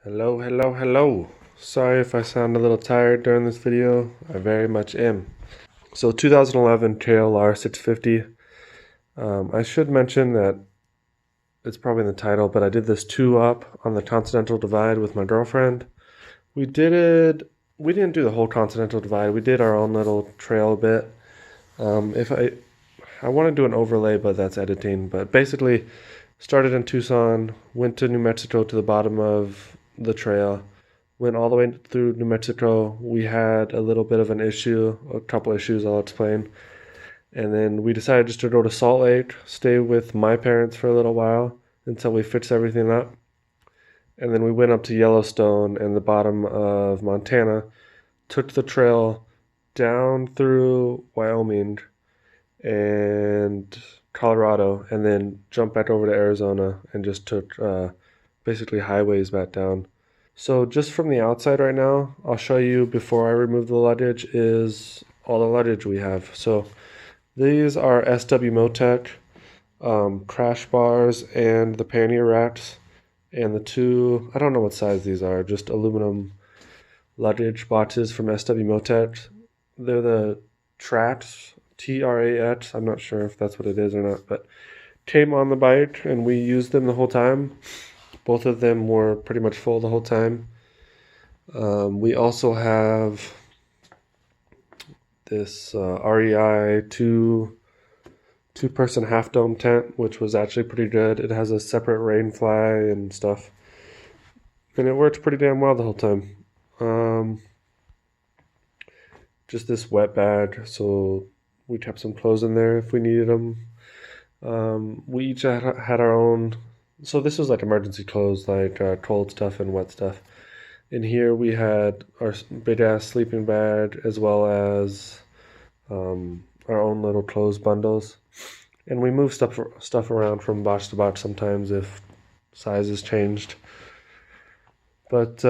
Hello, hello, hello. Sorry if I sound a little tired during this video. I very much am. So 2011 KLR650. I should mention that it's probably in the title, but I did this 2-up on the Continental Divide with my girlfriend. We didn't do the whole Continental Divide. We did our own little trail bit. If I want to do an overlay, but that's editing. But basically, started in Tucson, went to New Mexico to the bottom of the trail, went all the way through New Mexico. We had a little bit of an issue, a couple issues I'll explain. And then we decided just to go to Salt Lake, stay with my parents for a little while until we fixed everything up. And then we went up to Yellowstone and the bottom of Montana, took the trail down through Wyoming and Colorado, and then jumped back over to Arizona and just took basically highways back down. So just from the outside right now, I'll show you before I remove the luggage is all the luggage we have. So these are SW Motec crash bars and the pannier racks, and the two, I don't know what size these are, just aluminum luggage boxes from SW Motec. They're the Trats, TRAX. I'm not sure if that's what it is or not, but came on the bike and we used them the whole time. Both of them were pretty much full the whole time. We also have this REI two-person half dome tent, which was actually pretty good. It has a separate rain fly and stuff, and it worked pretty damn well the whole time. Just this wet bag, so we kept some clothes in there if we needed them. We each had our own. So this was like emergency clothes, like cold stuff and wet stuff. In here we had our big ass sleeping bag as well as our own little clothes bundles, and we moved stuff around from box to box sometimes if sizes changed. But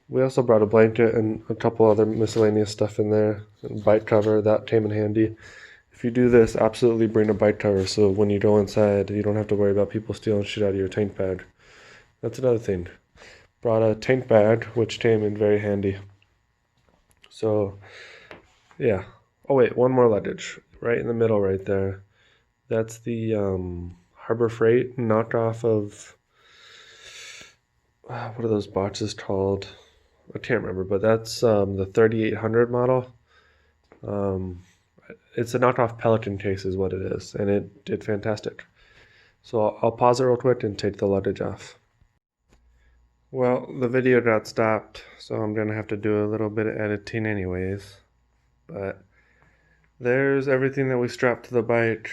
we also brought a blanket and a couple other miscellaneous stuff in there. And bike cover, that came in handy. If you do this, absolutely bring a bike cover so when you go inside, you don't have to worry about people stealing shit out of your tank bag. That's another thing. Brought a tank bag, which came in very handy. So, yeah. Oh wait, one more luggage. Right in the middle right there. That's the Harbor Freight knockoff of, what are those boxes called? I can't remember, but that's the 3800 model. Um, it's a knockoff Pelican case is what it is, and it did fantastic. So I'll pause it real quick and take the luggage off. Well, the video got stopped, so I'm gonna have to do a little bit of editing anyways. But there's everything that we strapped to the bike.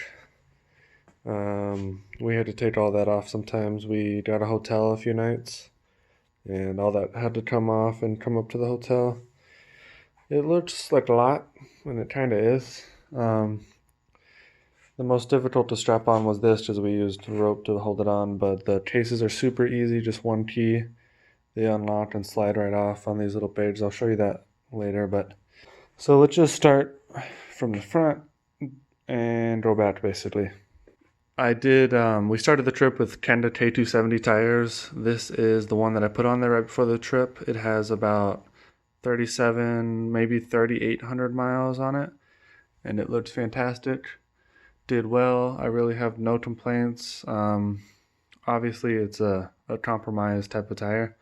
We had to take all that off sometimes. We got a hotel a few nights, and all that had to come off and come up to the hotel. It looks like a lot, and it kind of is. The most difficult to strap on was this because we used rope to hold it on, but the cases are super easy, just one key. They unlock and slide right off on these little bags. I'll show you that later, but so let's just start from the front and go back basically. We started the trip with Kenda K270 tires. This is the one that I put on there right before the trip. It has about 37, maybe 3,800 miles on it, and it looks fantastic. Did well. I really have no complaints. Obviously, it's a compromise type of tire.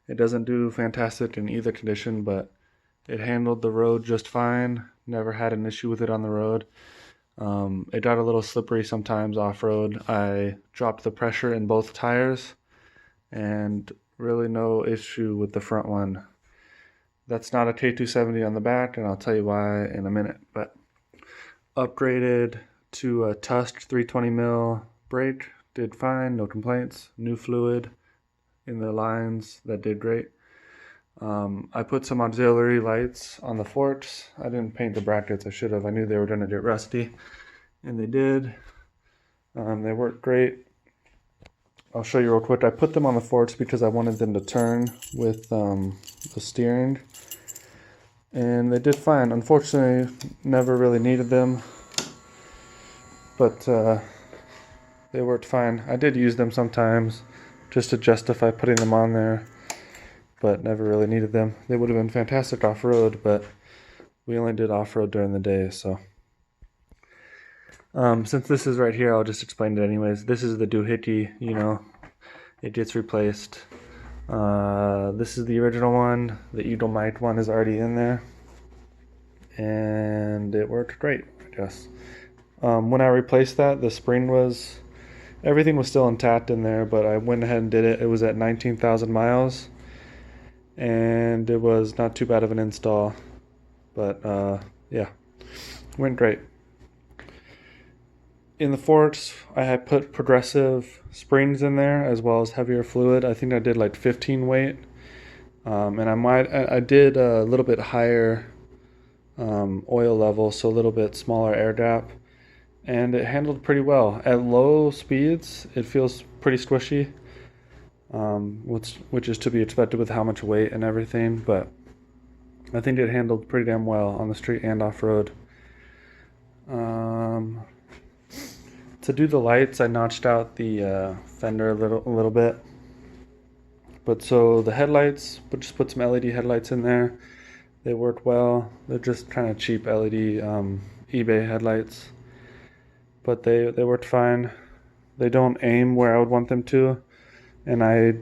It doesn't do fantastic in either condition, but it handled the road just fine. Never had an issue with it on the road. It got a little slippery sometimes off-road. I dropped the pressure in both tires, and really no issue with the front one. That's not a K270 on the back, and I'll tell you why in a minute. But upgraded to a Tusk 320 mil brake, did fine, no complaints. New fluid in the lines, that did great. I put some auxiliary lights on the forks. I didn't paint the brackets, I should have. I knew they were going to get rusty, and they did. They worked great. I'll show you real quick. I put them on the forks because I wanted them to turn with the steering, and they did fine. Unfortunately, never really needed them, but they worked fine. I did use them sometimes just to justify putting them on there. but never really needed them. They would have been fantastic off-road, but we only did off-road during the day, so. Since this is right here, I'll just explain it anyways. This is the doohickey, you know, it gets replaced. This is the original one. The Eaglemite one is already in there, and it worked great, I guess. When I replaced that, the spring was, everything was still intact in there, but I went ahead and did it. It was at 19,000 miles, and it was not too bad of an install, but yeah, went great. In the forks, I had put progressive springs in there as well as heavier fluid. I think I did like 15 weight, and I did a little bit higher oil level, so a little bit smaller air gap, and it handled pretty well. At low speeds, it feels pretty squishy, which is to be expected with how much weight and everything, but I think it handled pretty damn well on the street and off-road. To do the lights, I notched out the fender a little bit. But so the headlights, but just put some LED headlights in there. They work well. They're just kind of cheap LED eBay headlights, but they worked fine. They don't aim where I would want them to, and I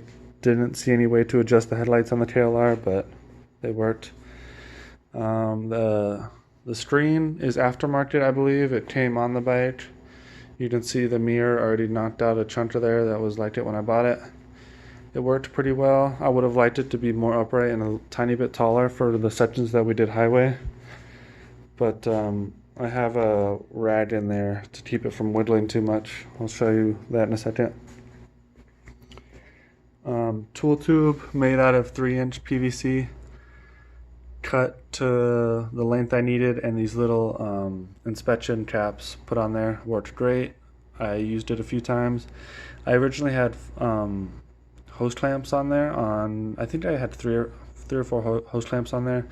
didn't see any way to adjust the headlights on the KLR, but they worked. The screen is aftermarket, I believe. It came on the bike. You can see the mirror already knocked out a chunk of there that was like it when I bought it. It worked pretty well. I would have liked it to be more upright and a tiny bit taller for the sections that we did highway. But I have a rag in there to keep it from wiggling too much. I'll show you that in a second. Tool tube made out of 3-inch PVC, cut to the length I needed, and these little inspection caps put on there. Worked great. I used it a few times. I originally had hose clamps on there. I think I had three or four hose clamps on there,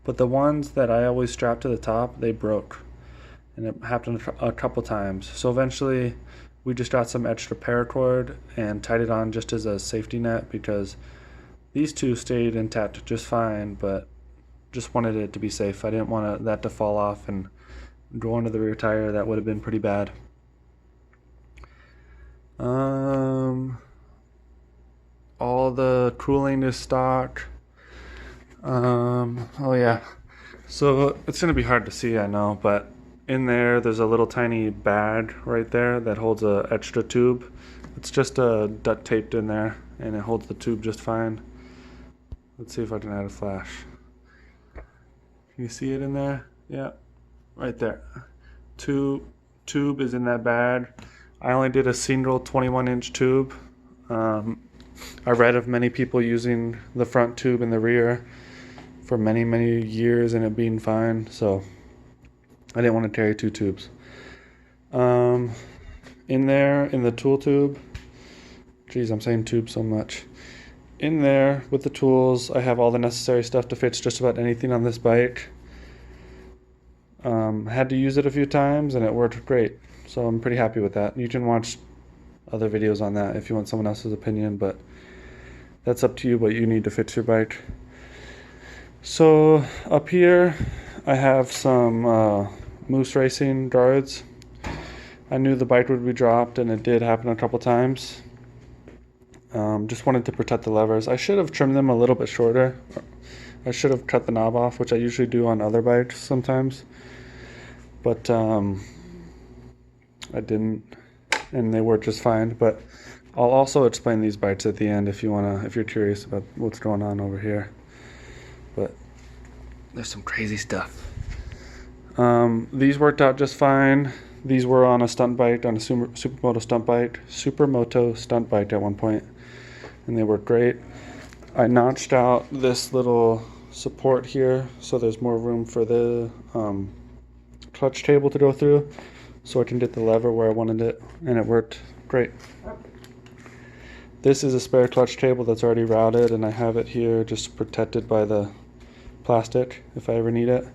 but the ones that I always strapped to the top, they broke, and it happened a couple times. So eventually we just got some extra paracord and tied it on just as a safety net, because these two stayed intact just fine, but just wanted it to be safe. I didn't want that to fall off and go into the rear tire. That would have been pretty bad. All the cooling is stock. Oh yeah, so it's gonna be hard to see, I know, but in there's a little tiny bag right there that holds a extra tube. It's just duct taped in there, and it holds the tube just fine. Let's see if I can add a flash. Can you see it in there? Yeah, right there. Tube is in that bag. I only did a single 21-inch tube. I read of many people using the front tube in the rear for many years and it being fine, so I didn't want to carry two tubes. In there, in the tool tube, geez, I'm saying tube so much. In there with the tools, I have all the necessary stuff to fix just about anything on this bike. Had to use it a few times and it worked great, so I'm pretty happy with that. You can watch other videos on that if you want someone else's opinion, but that's up to you what you need to fix your bike. So up here I have some Moose Racing guards. I knew the bike would be dropped, and it did happen a couple times. Just wanted to protect the levers. I should have trimmed them a little bit shorter. I should have cut the knob off, which I usually do on other bikes sometimes, but I didn't, and they work just fine. But I'll also explain these bikes at the end if you're curious about what's going on over here. But there's some crazy stuff. These worked out just fine. These were on a stunt bike, on a supermoto stunt bike at one point, and they worked great. I notched out this little support here so there's more room for the clutch table to go through, so I can get the lever where I wanted it, and it worked great. This is a spare clutch table that's already routed, and I have it here just protected by the plastic if I ever need it.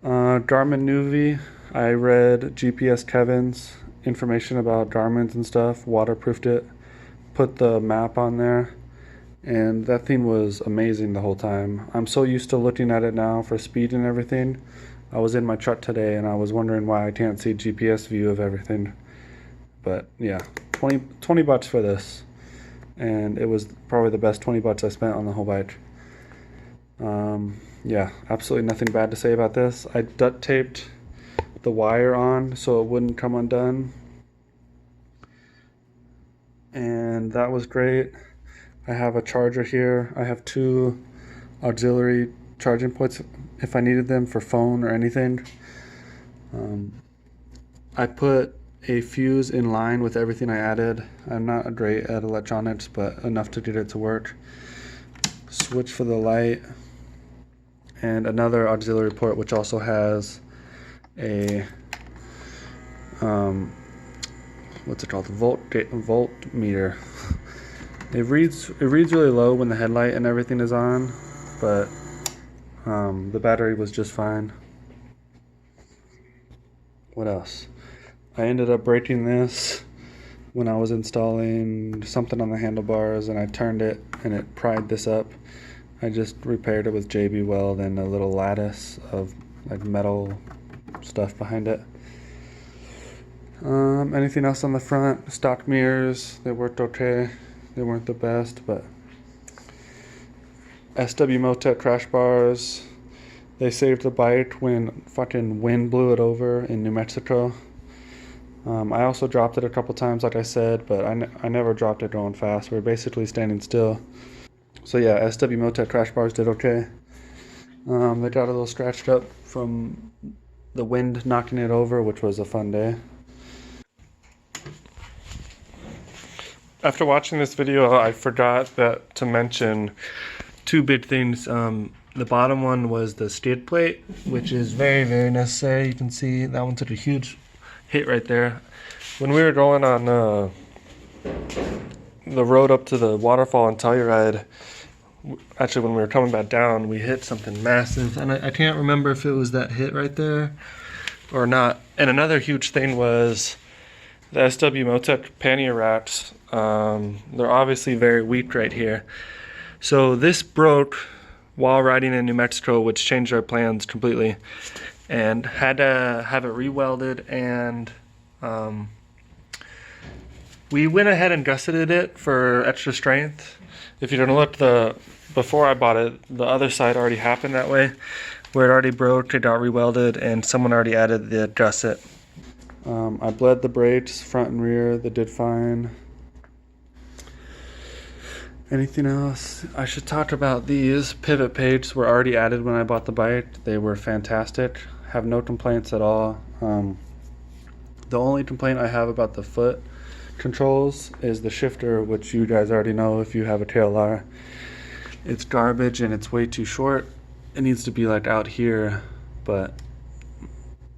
Garmin Nuvi, I read GPS Kevin's information about Garmin's and stuff, waterproofed it, put the map on there, and that thing was amazing the whole time. I'm so used to looking at it now for speed and everything. I was in my truck today and I was wondering why I can't see GPS view of everything. But yeah, 20 bucks for this, and it was probably the best 20 bucks I spent on the whole bike. Yeah, absolutely nothing bad to say about this. I duct taped the wire on so it wouldn't come undone, and that was great. I have a charger here. I have 2 auxiliary charging ports if I needed them for phone or anything. I put a fuse in line with everything I added. I'm not great at electronics, but enough to get it to work. Switch for the light, and another auxiliary port which also has a what's it called, voltmeter. It reads really low when the headlight and everything is on, but the battery was just fine. What else? I ended up breaking this when I was installing something on the handlebars, and I turned it and it pried this up. I just repaired it with JB Weld and a little lattice of like metal stuff behind it. Anything else on the front? Stock mirrors, they worked okay. They weren't the best, but SW Motec crash bars, they saved the bike when fucking wind blew it over in New Mexico. I also dropped it a couple times, like I said, but I never dropped it going fast. We were basically standing still. So yeah, SW Motec crash bars did okay. They got a little scratched up from the wind knocking it over, which was a fun day. After watching this video, I forgot to mention 2 big things. The bottom one was the skid plate, which is very, very necessary. You can see that one took a huge hit right there. When we were going on the road up to the waterfall in Telluride, actually when we were coming back down, we hit something massive, and I can't remember if it was that hit right there or not. And another huge thing was the SW Motec pannier racks. They're obviously very weak right here. So this broke while riding in New Mexico, which changed our plans completely, and had to have it re-welded, and we went ahead and gusseted it for extra strength. If you're gonna look, before I bought it, the other side already happened that way, where it already broke, it got re-welded, and someone already added the gusset. I bled the brakes, front and rear, they did fine. Anything else? I should talk about these. Pivot pages were already added when I bought the bike. They were fantastic. Have no complaints at all. The only complaint I have about the foot controls is the shifter, which you guys already know if you have a KLR. It's garbage and it's way too short. It needs to be like out here, but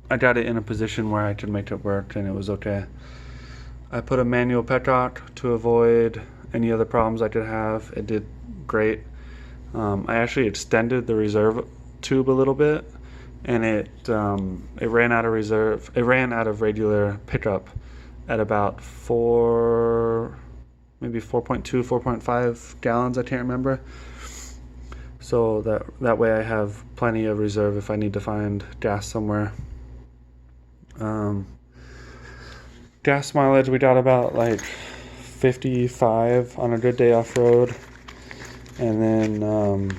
I got it in a position where I could make it work and it was okay. I put a manual petcock to avoid any other problems I could have. It did great. I actually extended the reserve tube a little bit, and it ran out of reserve. It ran out of regular pickup at about maybe 4.2, 4.5 gallons. I can't remember. So that way I have plenty of reserve if I need to find gas somewhere. Gas mileage, we got about like 55 on a good day off-road, and then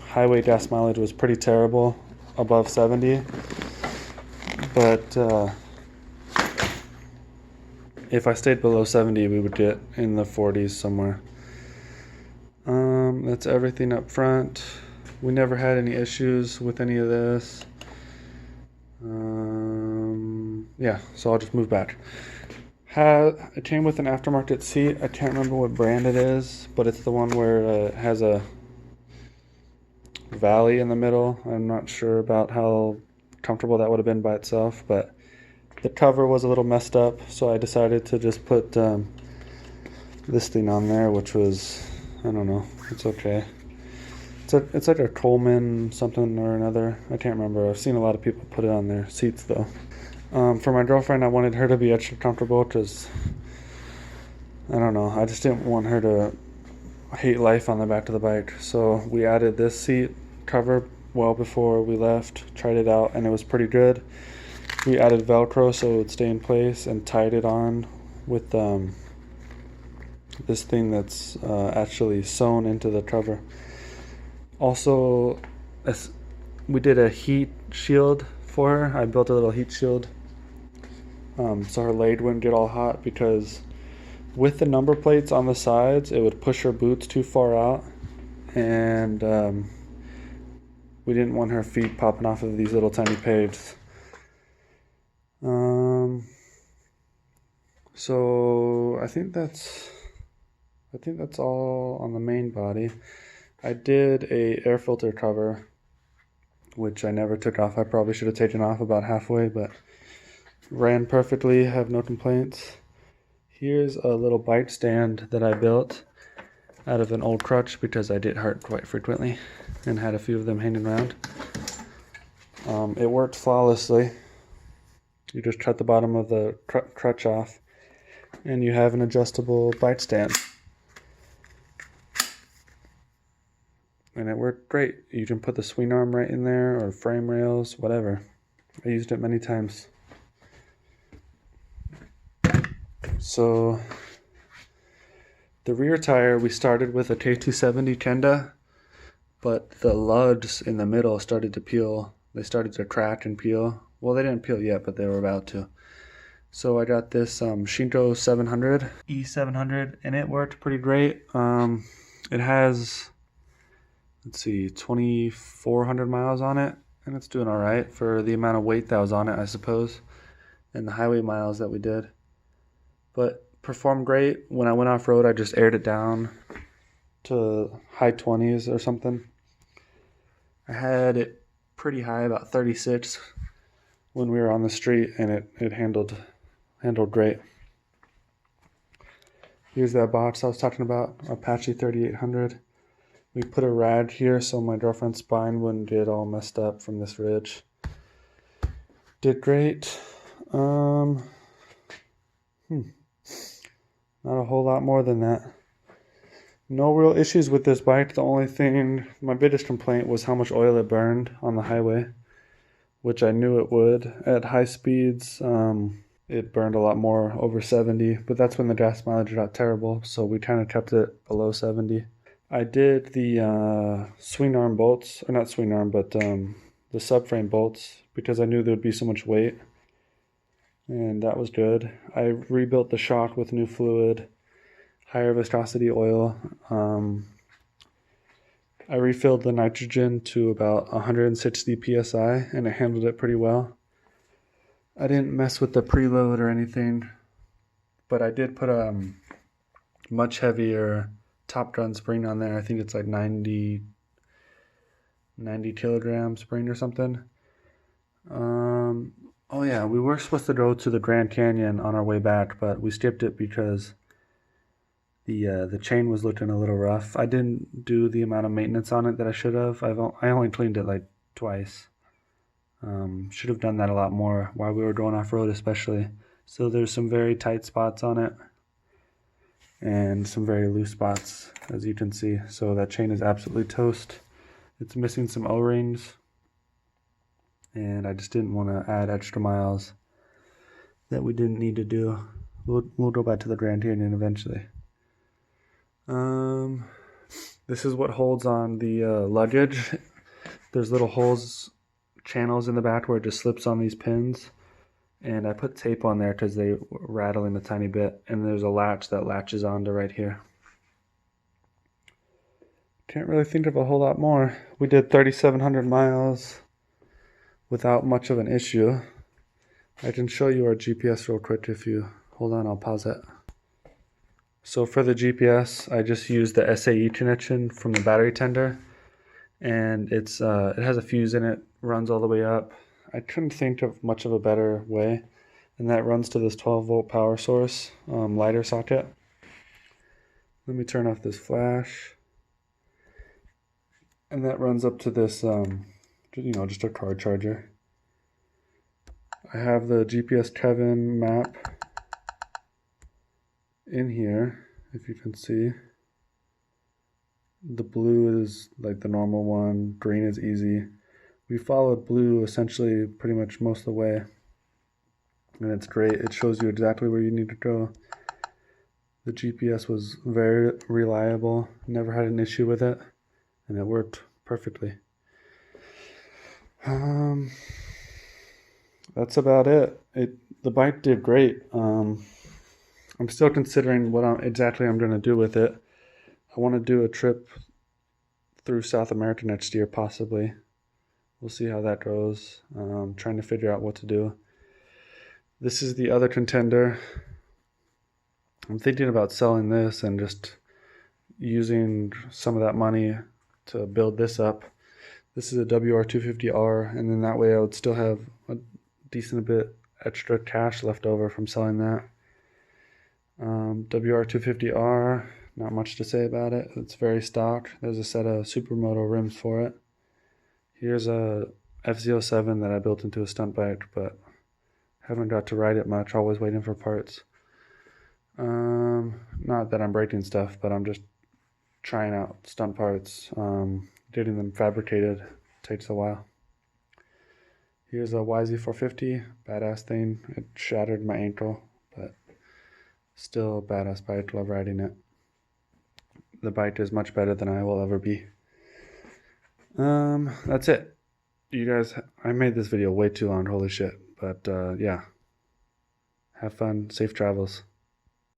highway gas mileage was pretty terrible, above 70, but if I stayed below 70 we would get in the 40s somewhere. That's everything up front. We never had any issues with any of this. Yeah, so I'll just move back. It came with an aftermarket seat. I can't remember what brand it is, but it's the one where it has a valley in the middle. I'm not sure about how comfortable that would have been by itself, but the cover was a little messed up, so I decided to just put this thing on there, which was, I don't know, it's okay. It's like a Coleman something or another. I can't remember. I've seen a lot of people put it on their seats though. For my girlfriend, I wanted her to be extra comfortable because, I don't know, I just didn't want her to hate life on the back of the bike. So we added this seat cover well before we left, tried it out, and it was pretty good. We added Velcro so it would stay in place and tied it on with this thing that's actually sewn into the cover. Also, we did a heat shield for her. I built a little heat shield so her leg wouldn't get all hot, because with the number plates on the sides it would push her boots too far out, and we didn't want her feet popping off of these little tiny pegs. So I think that's all on the main body. I did a air filter cover, which I never took off. I probably should have taken off about halfway, but ran perfectly, have no complaints. Here's a little bike stand that I built out of an old crutch because I get hurt quite frequently and had a few of them hanging around. It worked flawlessly. You just cut the bottom of the crutch off and you have an adjustable bike stand. And it worked great. You can put the swing arm right in there, or frame rails, whatever. I used it many times. So the rear tire, we started with a K270 Kenda, but the lugs in the middle started to peel. They started to crack and peel. Well, they didn't peel yet, but they were about to. So I got this Shinko 700, E700, and it worked pretty great. It has, let's see, 2,400 miles on it, and it's doing all right for the amount of weight that was on it, I suppose, and the highway miles that we did. But performed great. When I went off-road, I just aired it down to high 20s or something. I had it pretty high, about 36, when we were on the street, and it handled great. Here's that box I was talking about, Apache 3800. We put a rad here so my girlfriend's spine wouldn't get all messed up from this ridge. Did great. Not a whole lot more than that. No real issues with this bike. The only thing, my biggest complaint was how much oil it burned on the highway, which I knew it would. At high speeds, it burned a lot more, over 70, but that's when the gas mileage got terrible, so we kind of kept it below 70. I did the swing arm bolts, or not swing arm, but the subframe bolts, because I knew there would be so much weight, and that was good. I rebuilt the shock with new fluid, higher viscosity oil. I refilled the nitrogen to about 160 psi, and it handled it pretty well. I didn't mess with the preload or anything, but I did put a much heavier Top Gun spring on there. I think it's like 90 kilogram spring or something. Oh yeah, we were supposed to go to the Grand Canyon on our way back, but we skipped it because the chain was looking a little rough. I didn't do the amount of maintenance on it that I should have. I only cleaned it like twice. Should have done that a lot more while we were going off-road especially. So there's some very tight spots on it and some very loose spots, as you can see. So that chain is absolutely toast. It's missing some O-rings, and I just didn't want to add extra miles that we didn't need to do. We'll go back to the Grand Canyon eventually. This is what holds on the luggage. There's little holes, channels in the back where it just slips on these pins, and I put tape on there because they were rattling a tiny bit, and there's a latch that latches onto right here. Can't really think of a whole lot more. We did 3,700 miles without much of an issue. I can show you our GPS real quick if you hold on. I'll pause it. So for the GPS, I just used the SAE connection from the battery tender, and it has a fuse in it, runs all the way up. I couldn't think of much of a better way, and that runs to this 12-volt power source lighter socket. Let me turn off this flash, and that runs up to this, just a car charger. I have the GPS Kevin map in here, if you can see. The blue is like the normal one, green is easy. We followed blue essentially pretty much most of the way, and it's great. It shows you exactly where you need to go. The GPS was very reliable, never had an issue with it, and it worked perfectly. That's about it. The bike did great. I'm still considering what exactly I'm going to do with it. I want to do a trip through South America next year, possibly. We'll see how that goes. Trying to figure out what to do. This is the other contender. I'm thinking about selling this and just using some of that money to build this up. This is a WR250R, and then that way I would still have a decent bit extra cash left over from selling that. WR250R, not much to say about it. It's very stock. There's a set of Supermoto rims for it. Here's a FZ07 that I built into a stunt bike, but haven't got to ride it much. Always waiting for parts. Not that I'm breaking stuff, but I'm just trying out stunt parts. Getting them fabricated takes a while. Here's a YZ450, badass thing. It shattered my ankle, but still a badass bike. Love riding it. The bike is much better than I will ever be. That's it. You guys, I made this video way too long. Holy shit! But yeah, have fun. Safe travels.